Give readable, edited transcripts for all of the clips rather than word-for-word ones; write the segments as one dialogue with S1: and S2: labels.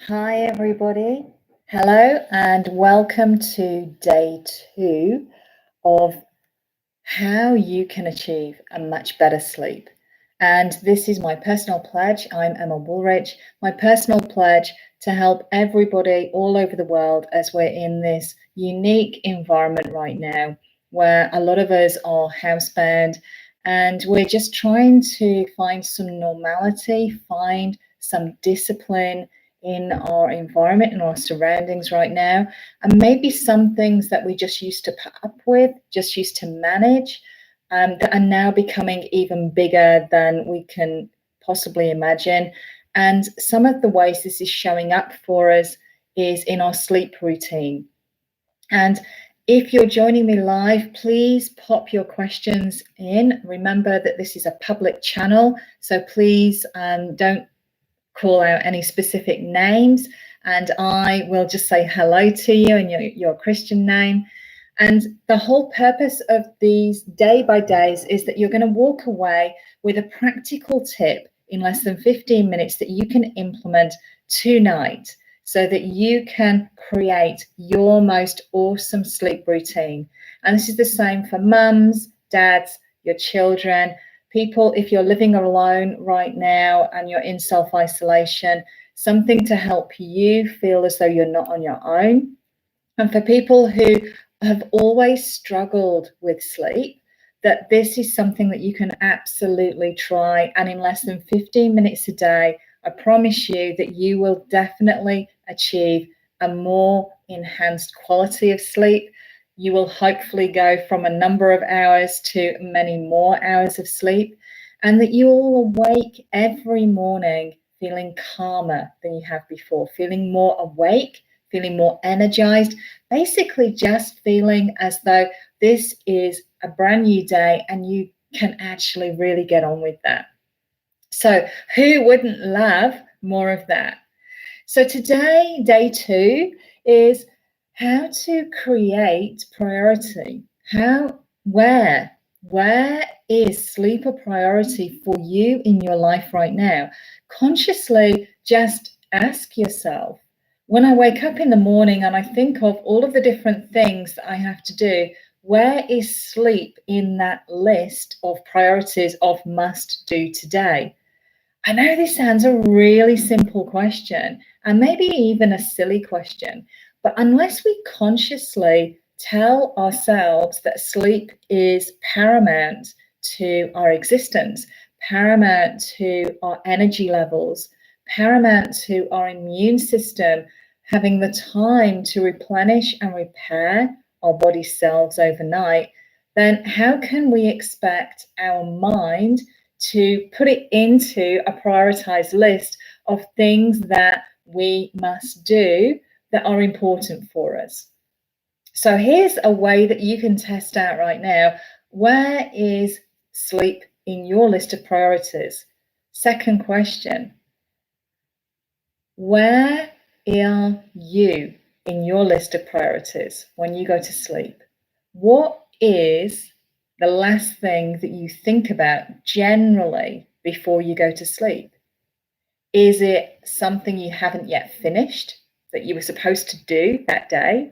S1: Hi, everybody. Hello, and welcome to day 2 of how you can achieve a much better sleep. And this is my personal pledge. I'm Emma Woolrich. My personal pledge to help everybody all over the world as we're in this unique environment right now where a lot of us are housebound and we're just trying to find some normality, find some discipline in our environment, in our surroundings right now. And maybe some things that we just used to put up with, just used to manage, that are now becoming even bigger than we can possibly imagine. And some of the ways this is showing up for us is in our sleep routine. And if you're joining me live, please pop your questions in. Remember that this is a public channel, so please don't call out any specific names, and I will just say hello to you in your Christian name. And the whole purpose of these day by days is that you're going to walk away with a practical tip in less than 15 minutes that you can implement tonight so that you can create your most awesome sleep routine. And this is the same for mums, dads, your children, people, if you're living alone right now and you're in self-isolation, something to help you feel as though you're not on your own. And for people who have always struggled with sleep, that this is something that you can absolutely try. And in less than 15 minutes a day, I promise you that you will definitely achieve a more enhanced quality of sleep. You will hopefully go from a number of hours to many more hours of sleep, and that you will awake every morning feeling calmer than you have before, feeling more awake, feeling more energized, basically just feeling as though this is a brand new day and you can actually really get on with that. So who wouldn't love more of that? So today, day 2, is how to create priority. Where is sleep a priority for you in your life right now? Consciously just ask yourself, when I wake up in the morning and I think of all of the different things that I have to do, where is sleep in that list of priorities of must do today? I know this sounds a really simple question and maybe even a silly question, but unless we consciously tell ourselves that sleep is paramount to our existence, paramount to our energy levels, paramount to our immune system having the time to replenish and repair our body cells overnight, then how can we expect our mind to put it into a prioritized list of things that we must do that are important for us? So here's a way that you can test out right now. Where is sleep in your list of priorities? Second question, where are you in your list of priorities when you go to sleep? What is the last thing that you think about generally before you go to sleep? Is it something you haven't yet finished that you were supposed to do that day?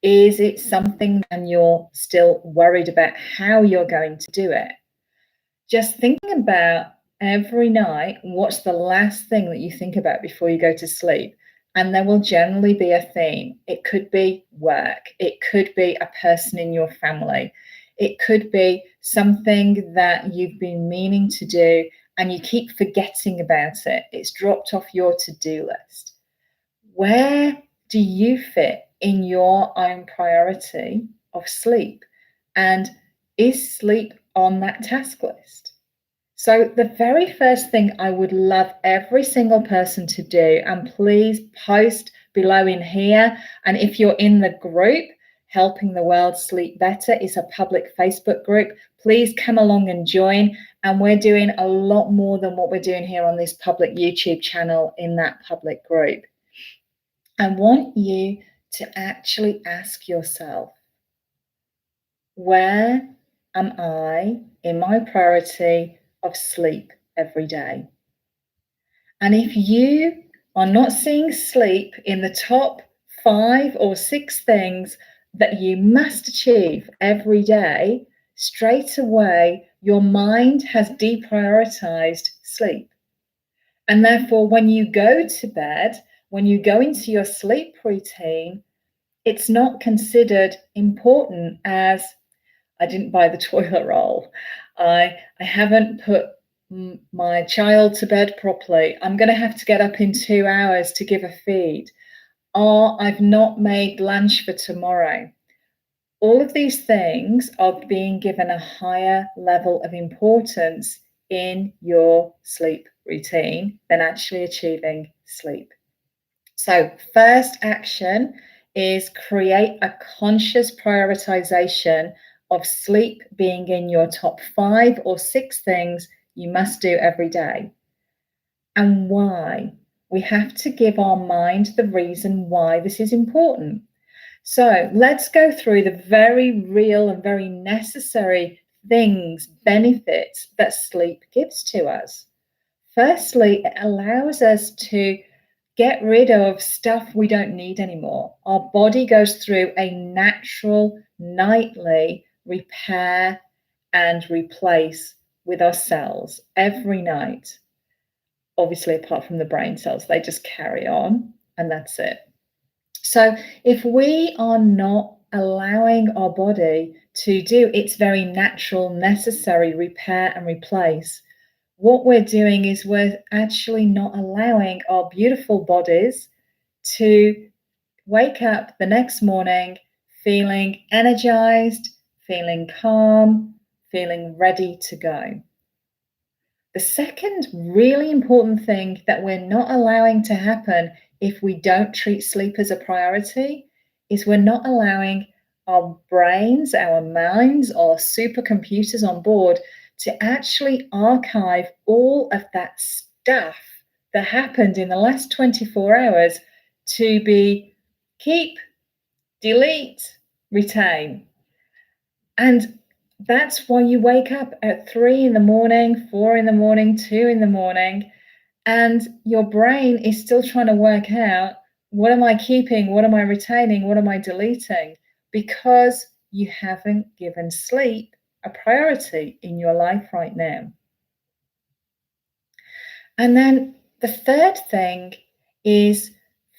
S1: Is it something and you're still worried about how you're going to do it? Just thinking about every night, what's the last thing that you think about before you go to sleep? And there will generally be a theme. It could be work. It could be a person in your family. It could be something that you've been meaning to do and you keep forgetting about it. It's dropped off your to-do list. Where do you fit in your own priority of sleep? And is sleep on that task list? So the very first thing I would love every single person to do, and please post below in here, and if you're in the group, Helping the World Sleep Better is a public Facebook group, please come along and join. And we're doing a lot more than what we're doing here on this public YouTube channel in that public group. I want you to actually ask yourself, where am I in my priority of sleep every day? And if you are not seeing sleep in the top 5 or 6 things that you must achieve every day, straight away your mind has deprioritized sleep. And therefore, when you go to bed, when you go into your sleep routine, it's not considered important as I didn't buy the toilet roll. I haven't put my child to bed properly. I'm going to have to get up in 2 hours to give a feed. Or I've not made lunch for tomorrow. All of these things are being given a higher level of importance in your sleep routine than actually achieving sleep. So, first action is create a conscious prioritization of sleep being in your top 5 or 6 things you must do every day. And why? We have to give our mind the reason why this is important. So let's go through the very real and very necessary things, benefits that sleep gives to us. Firstly, it allows us to get rid of stuff we don't need anymore. Our body goes through a natural nightly repair and replace with our cells every night. Obviously, apart from the brain cells, they just carry on and that's it. So if we are not allowing our body to do its very natural, necessary repair and replace, what we're doing is we're actually not allowing our beautiful bodies to wake up the next morning feeling energized, feeling calm, feeling ready to go. The second really important thing that we're not allowing to happen if we don't treat sleep as a priority is we're not allowing our brains, our minds, our supercomputers on board to actually archive all of that stuff that happened in the last 24 hours to be keep, delete, retain. And that's why you wake up at 3 in the morning, 4 in the morning, 2 in the morning, and your brain is still trying to work out, what am I keeping? What am I retaining? What am I deleting? Because you haven't given sleep a priority in your life right now. And then the third thing is,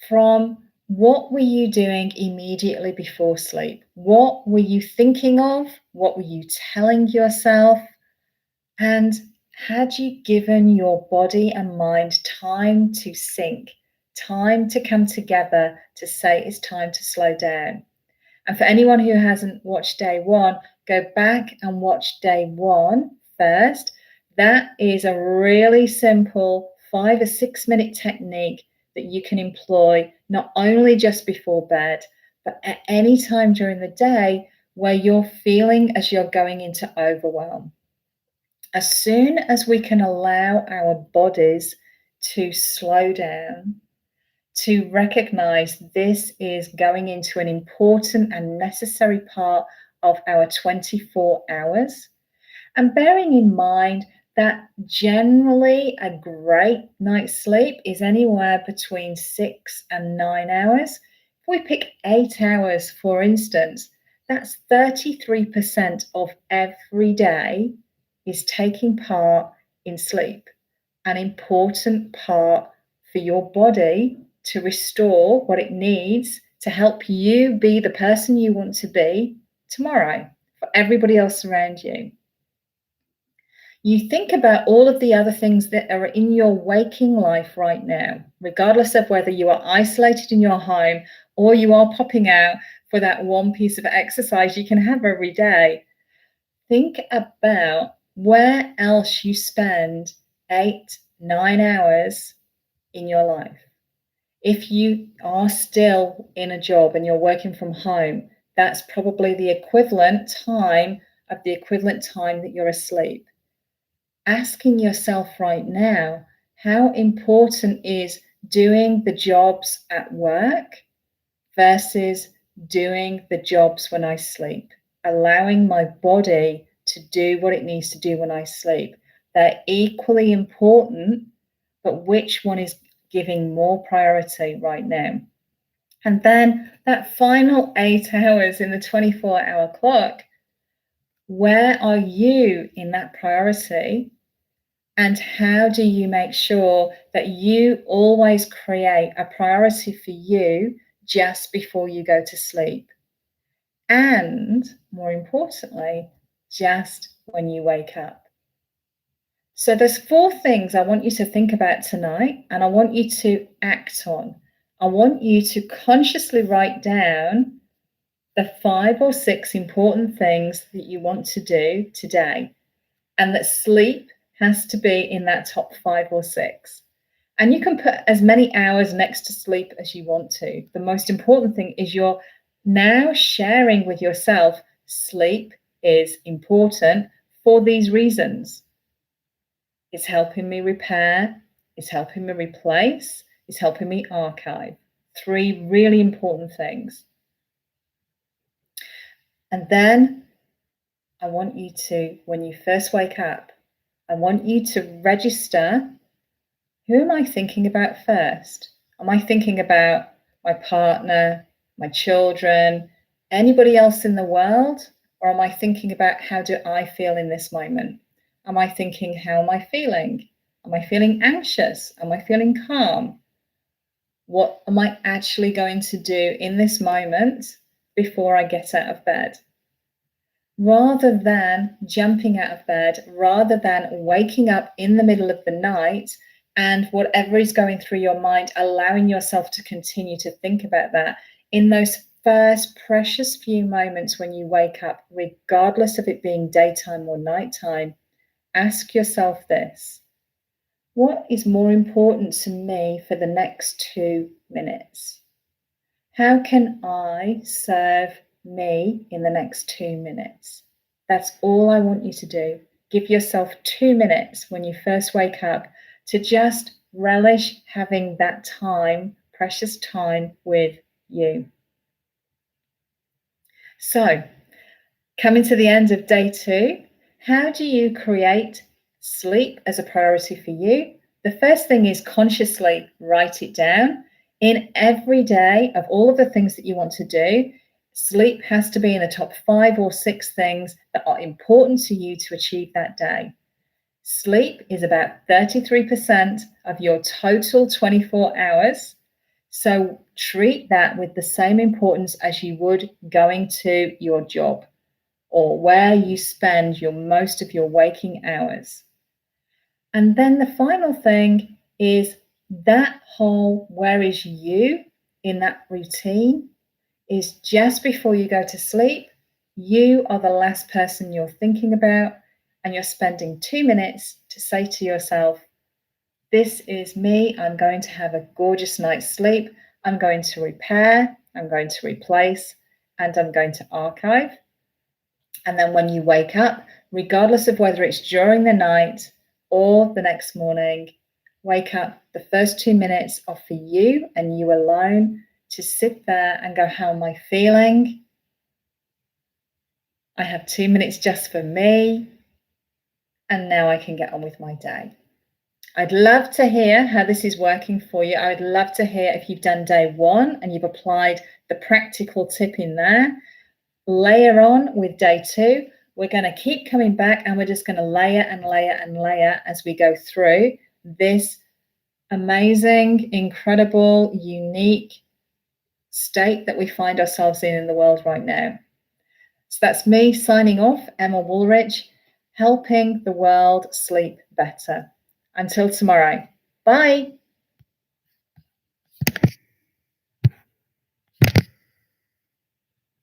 S1: from what were you doing immediately before sleep? What were you thinking of? What were you telling yourself? And had you given your body and mind time to sync, time to come together to say it's time to slow down? And for anyone who hasn't watched day one, go back and watch day one first. That is a really simple 5 or 6 minute technique that you can employ not only just before bed, but at any time during the day where you're feeling as you're going into overwhelm. As soon as we can allow our bodies to slow down, to recognize this is going into an important and necessary part of our 24 hours. And bearing in mind that generally a great night's sleep is anywhere between 6 and 9 hours. If we pick 8 hours, for instance, that's 33% of every day is taking part in sleep, an important part for your body to restore what it needs to help you be the person you want to be tomorrow for everybody else around you. You think about all of the other things that are in your waking life right now, regardless of whether you are isolated in your home or you are popping out for that one piece of exercise you can have every day. Think about where else you spend 8, 9 hours in your life. If you are still in a job and you're working from home, that's probably the equivalent time that you're asleep. Asking yourself right now, how important is doing the jobs at work versus doing the jobs when I sleep? Allowing my body to do what it needs to do when I sleep. They're equally important, but which one is giving more priority right now. And then that final 8 hours in the 24-hour clock, where are you in that priority? And how do you make sure that you always create a priority for you just before you go to sleep? And more importantly, just when you wake up. So there's 4 things I want you to think about tonight, and I want you to act on. I want you to consciously write down the 5 or 6 important things that you want to do today, and that sleep has to be in that top 5 or 6. And you can put as many hours next to sleep as you want to. The most important thing is you're now sharing with yourself, sleep is important for these reasons. It's helping me repair, it's helping me replace, it's helping me archive. 3 really important things. And then I want you to, when you first wake up, I want you to register, who am I thinking about first? Am I thinking about my partner, my children, anybody else in the world? Or am I thinking about how do I feel in this moment? Am I thinking, how am I feeling? Am I feeling anxious? Am I feeling calm? What am I actually going to do in this moment before I get out of bed? Rather than jumping out of bed, rather than waking up in the middle of the night and whatever is going through your mind, allowing yourself to continue to think about that, in those first precious few moments when you wake up, regardless of it being daytime or nighttime, ask yourself this: what is more important to me for the next 2 minutes? How can I serve me in the next 2 minutes? That's all I want you to do. Give yourself 2 minutes when you first wake up to just relish having that time, precious time with you. So, coming to the end of day 2, how do you create sleep as a priority for you? The first thing is consciously write it down. In every day of all of the things that you want to do, sleep has to be in the top 5 or 6 things that are important to you to achieve that day. Sleep is about 33% of your total 24 hours. So treat that with the same importance as you would going to your job or where you spend most of your waking hours. And then the final thing is that whole where is you in that routine is just before you go to sleep. You are the last person you're thinking about, and you're spending 2 minutes to say to yourself, this is me. I'm going to have a gorgeous night's sleep. I'm going to repair, I'm going to replace, and I'm going to archive. And then when you wake up, regardless of whether it's during the night or the next morning, wake up, the first 2 minutes are for you and you alone, to sit there and go, how am I feeling? I have 2 minutes just for me. And now I can get on with my day. I'd love to hear how this is working for you. I'd love to hear if you've done day 1 and you've applied the practical tip in there. Layer on with day 2. We're going to keep coming back and we're just going to layer and layer and layer as we go through this amazing, incredible, unique state that we find ourselves in the world right now. So that's me signing off, Emma Woolrich, helping the world sleep better. Until tomorrow. Bye.